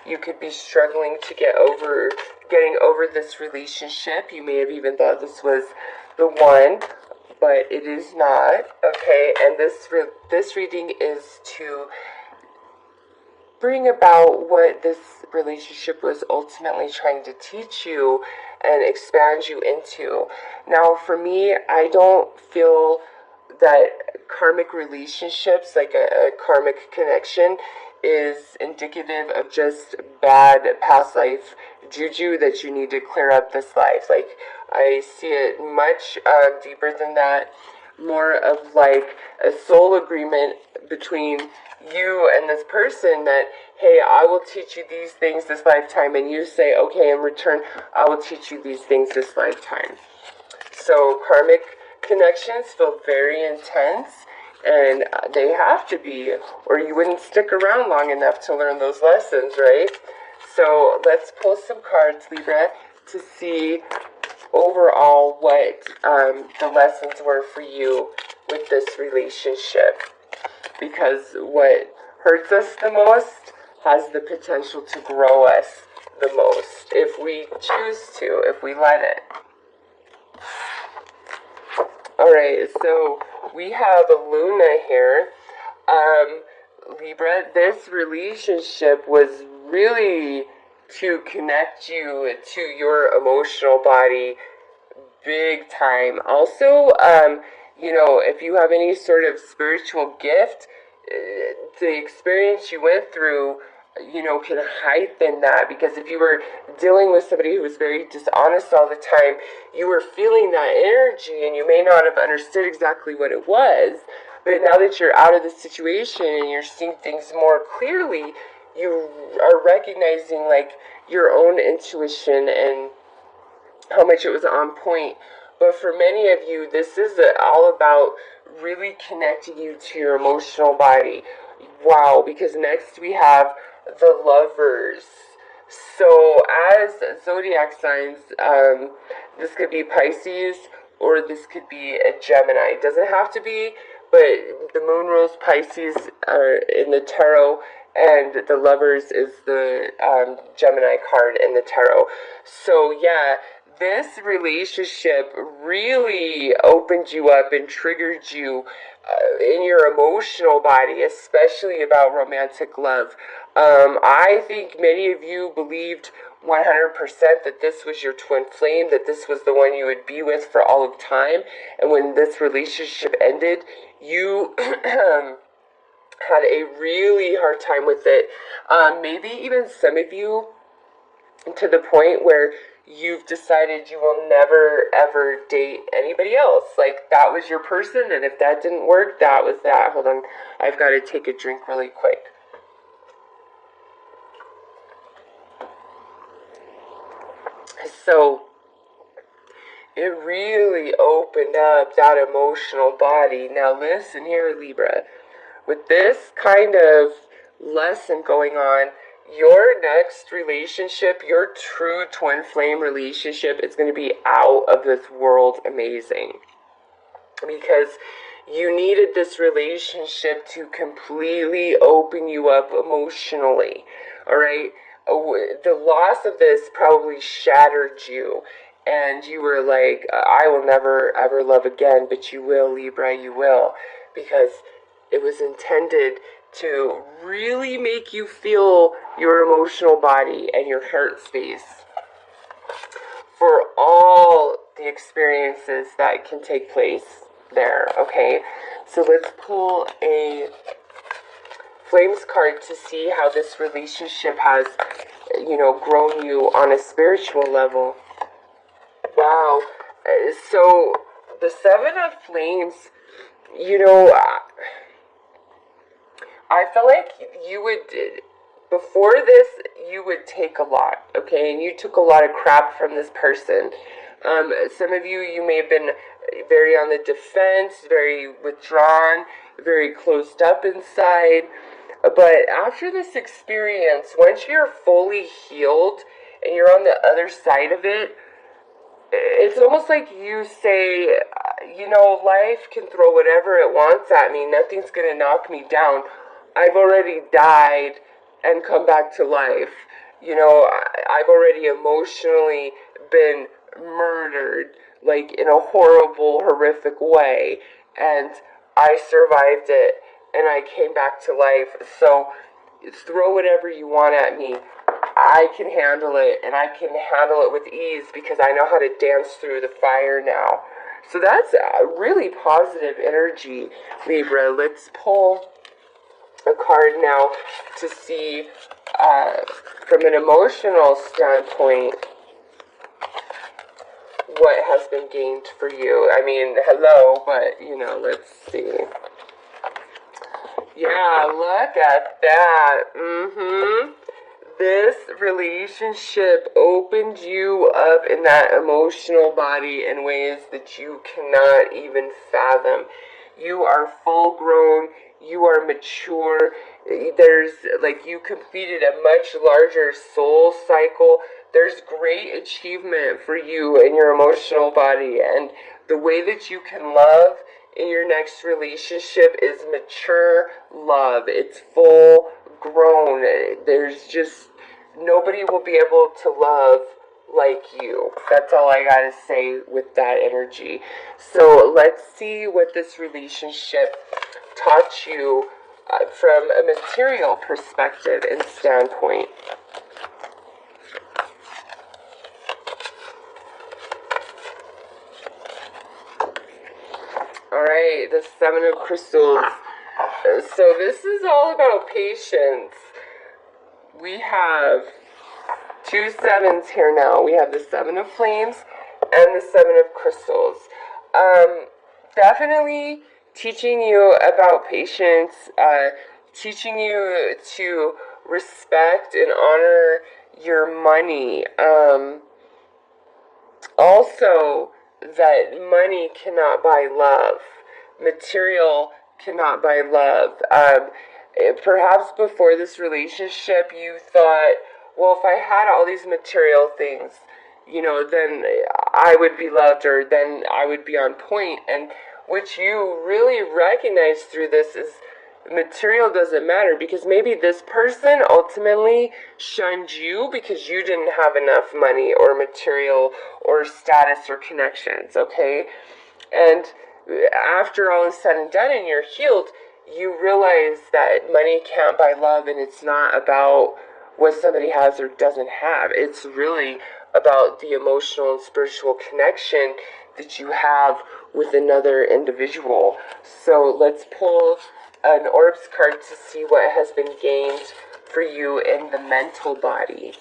You could be struggling to getting over this relationship. You may have even thought this was the one, but it is not, okay? And this reading is to bring about what this relationship was ultimately trying to teach you and expand you into. Now, for me, I don't feel that karmic relationships, like a karmic connection, is indicative of just bad past life juju that you need to clear up this life. Like, I see it much deeper than that, more of like a soul agreement between you and this person that, hey, I will teach you these things this lifetime, and you say, okay, in return, I will teach you these things this lifetime. So karmic connections feel very intense, and they have to be, or you wouldn't stick around long enough to learn those lessons, right? So let's pull some cards, Libra, to see overall what the lessons were for you with this relationship. Because what hurts us the most has the potential to grow us the most if we choose to, if we let it. Alright, so we have a Luna here. Libra, this relationship was really to connect you to your emotional body big time. Also, if you have any sort of spiritual gift, the experience you went through, can heighten that. Because if you were dealing with somebody who was very dishonest all the time, you were feeling that energy and you may not have understood exactly what it was. But now that you're out of the situation and you're seeing things more clearly, you are recognizing like your own intuition and how much it was on point. But for many of you, this is all about really connecting you to your emotional body. Wow, because next we have the Lovers. So as zodiac signs, this could be Pisces or this could be a Gemini. It doesn't have to be, but the moon rules Pisces in the tarot, and the Lovers is the Gemini card in the tarot. So yeah, this relationship really opened you up and triggered you in your emotional body, especially about romantic love. I think many of you believed 100% that this was your twin flame, that this was the one you would be with for all of time. And when this relationship ended, you had a really hard time with it. Maybe even some of you to the point where you've decided you will never ever date anybody else. Like, that was your person, and if that didn't work, that was that. Hold on, I've got to take a drink really quick. So it really opened up that emotional body. Now listen here, Libra. With this kind of lesson going on, your next relationship, your true twin flame relationship, is going to be out of this world amazing. Because you needed this relationship to completely open you up emotionally. Alright? The loss of this probably shattered you. And you were like, I will never ever love again. But you will, Libra, you will. Because it was intended to really make you feel your emotional body and your heart space for all the experiences that can take place there, okay? So let's pull a Flames card to see how this relationship has, grown you on a spiritual level. Wow. So the Seven of Flames, I feel like you would, before this, you would take a lot, okay? And you took a lot of crap from this person. Some of you may have been very on the defense, very withdrawn, very closed up inside. But after this experience, once you're fully healed and you're on the other side of it, it's almost like you say, life can throw whatever it wants at me. Nothing's going to knock me down. I've already died and come back to life. you know, I've already emotionally been murdered, like in a horrible, horrific way, and I survived it, and I came back to life. So throw whatever you want at me. I can handle it, and I can handle it with ease because I know how to dance through the fire now. So that's a really positive energy, Libra. Let's pull a card now to see from an emotional standpoint what has been gained for you. I mean, hello, but, you know, let's see. Yeah, look at that. This relationship opened you up in that emotional body in ways that you cannot even fathom. You are full grown, you are mature. There's, like, you completed a much larger soul cycle. There's great achievement for you in your emotional body, and the way that you can love in your next relationship is mature love. It's full grown. There's just nobody will be able to love like you. That's all I gotta say with that energy. So let's see what this relationship taught you from a material perspective and standpoint. Alright, the Seven of Crystals. So this is all about patience. We have 2 sevens here now. We have the Seven of Flames and the Seven of Crystals. Definitely teaching you about patience, teaching you to respect and honor your money. Also, that money cannot buy love. Material cannot buy love. Perhaps before this relationship, you thought, well, if I had all these material things, you know, then I would be loved, or then I would be on point. And what you really recognize through this is material doesn't matter, because maybe this person ultimately shunned you because you didn't have enough money or material or status or connections, okay? And after all is said and done and you're healed, you realize that money can't buy love, and it's not about what somebody has or doesn't have. It's really about the emotional and spiritual connection that you have with another individual. So let's pull an Orbs card to see what has been gained for you in the mental body.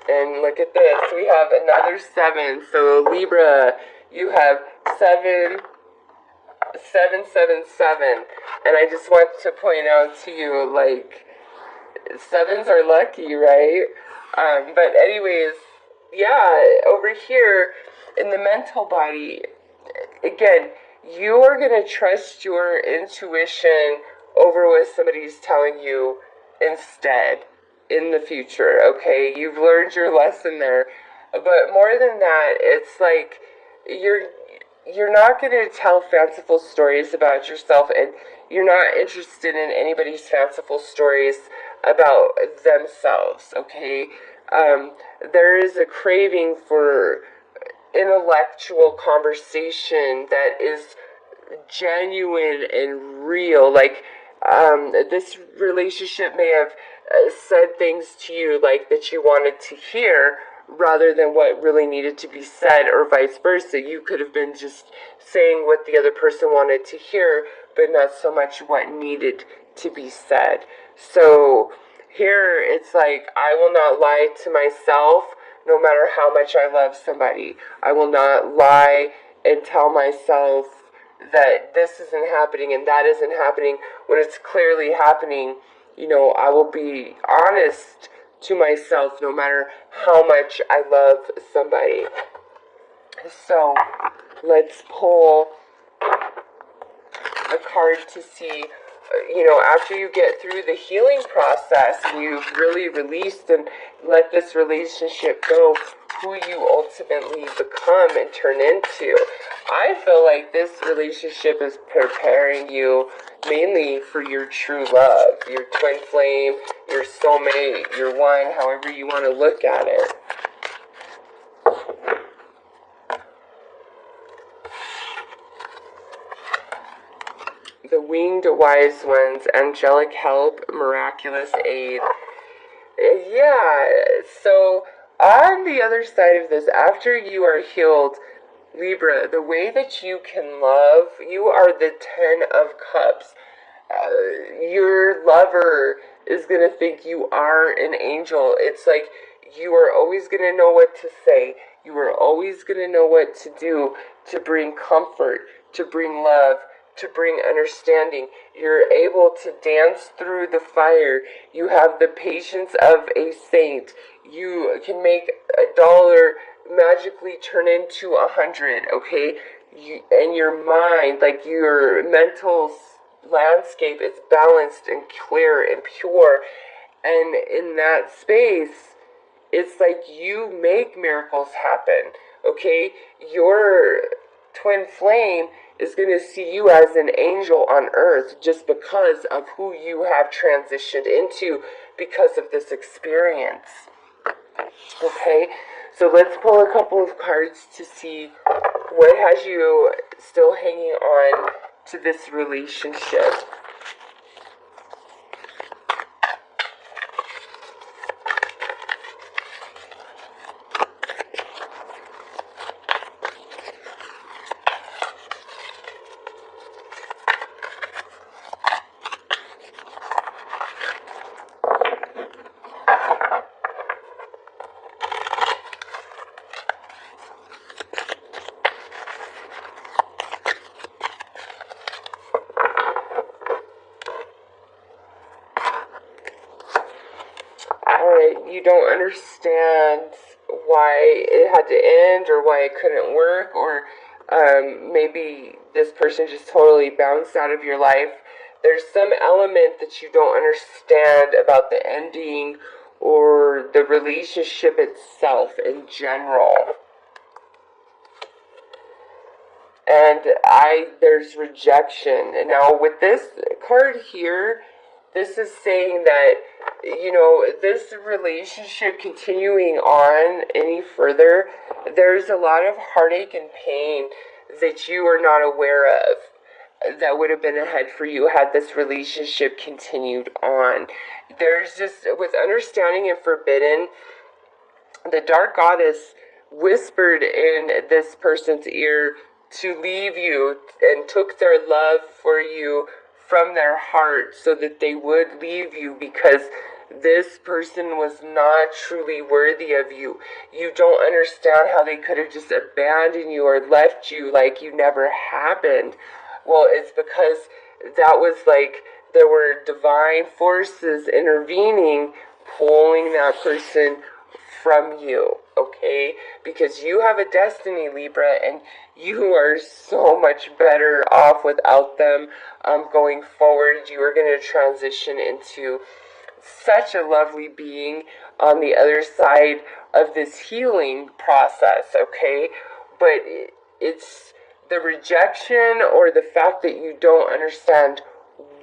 And look at this, we have another 7. So Libra, you have 7, 7, 7, 7. And I just want to point out to you, like, 7s are lucky, right? But anyways, yeah, over here in the mental body, again, you are going to trust your intuition over what somebody's telling you instead in the future, okay? You've learned your lesson there. But more than that, it's like you're not going to tell fanciful stories about yourself, and you're not interested in anybody's fanciful stories about themselves, okay? There is a craving for intellectual conversation that is genuine and real. Like, this relationship may have said things to you, like, that you wanted to hear, rather than what really needed to be said, or vice versa. You could have been just saying what the other person wanted to hear, but not so much what needed to be said. So here it's like, I will not lie to myself no matter how much I love somebody. I will not lie and tell myself that this isn't happening and that isn't happening when it's clearly happening. You know, I will be honest to myself no matter how much I love somebody. So let's pull a card to see, you know, after you get through the healing process and you've really released and let this relationship go, who you ultimately become and turn into. I feel like this relationship is preparing you mainly for your true love, your twin flame, your soulmate, your one, however you want to look at it. The winged wise ones, angelic help, miraculous aid. Yeah, so on the other side of this, after you are healed, Libra, the way that you can love, you are the 10 of cups. Your lover is going to think you are an angel. It's like you are always going to know what to say. You are always going to know what to do to bring comfort, to bring love, to bring understanding. You're able to dance through the fire. You have the patience of a saint. You can make $1 magically turn into 100, okay? And your mind, like your mental landscape, is balanced and clear and pure. And in that space, it's like you make miracles happen, okay? Your twin flame is going to see you as an angel on earth just because of who you have transitioned into because of this experience. Okay, so let's pull a couple of cards to see what has you still hanging on to this relationship. You don't understand why it had to end or why it couldn't work, or maybe this person just totally bounced out of your life. There's some element that you don't understand about the ending or the relationship itself in general. And there's rejection. And now with this card here, this is saying that, you know, this relationship continuing on any further, there's a lot of heartache and pain that you are not aware of that would have been ahead for you had this relationship continued on. There's just, with understanding and forbidden, the dark goddess whispered in this person's ear to leave you and took their love for you from their heart so that they would leave you because this person was not truly worthy of you. You don't understand how they could have just abandoned you or left you like you never happened. Well, it's because that was like there were divine forces intervening, pulling that person from you, okay? Because you have a destiny, Libra, and you are so much better off without them going forward. You are going to transition into such a lovely being on the other side of this healing process, okay? But it's the rejection or the fact that you don't understand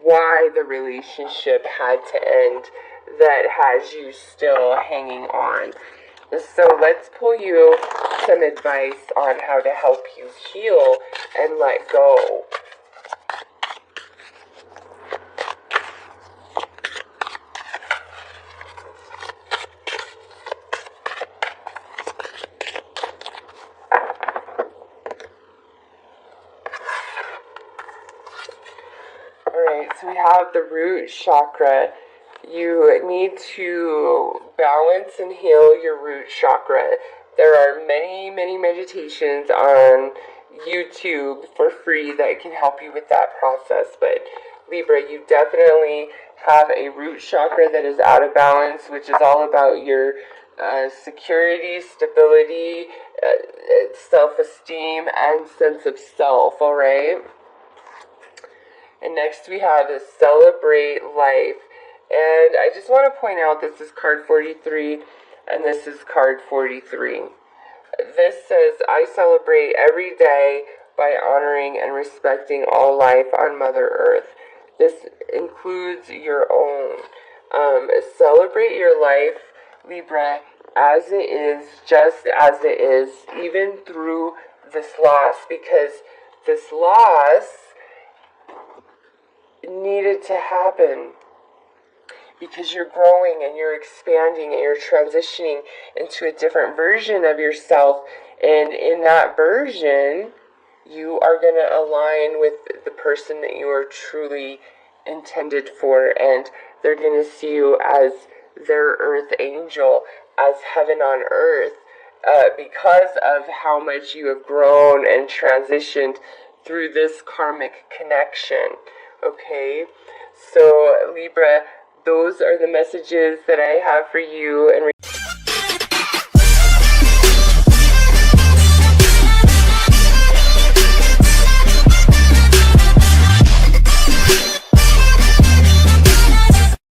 why the relationship had to end that has you still hanging on. So let's pull you some advice on how to help you heal and let go. Alright, so we have the root chakra. You need to balance and heal your root chakra. There are many, many meditations on YouTube for free that can help you with that process. But Libra, you definitely have a root chakra that is out of balance, which is all about your security, stability, self-esteem, and sense of self, alright? And next we have is celebrate life. And I just want to point out this is card 43 and this is card 43. This says, I celebrate every day by honoring and respecting all life on Mother Earth. This includes your own. Celebrate your life, Libra, as it is, just as it is, even through this loss, because this loss needed to happen. Because you're growing and you're expanding and you're transitioning into a different version of yourself. And in that version, you are going to align with the person that you are truly intended for. And they're going to see you as their earth angel, as heaven on earth. Because of how much you have grown and transitioned through this karmic connection. Okay? So, Libra, those are the messages that I have for you. And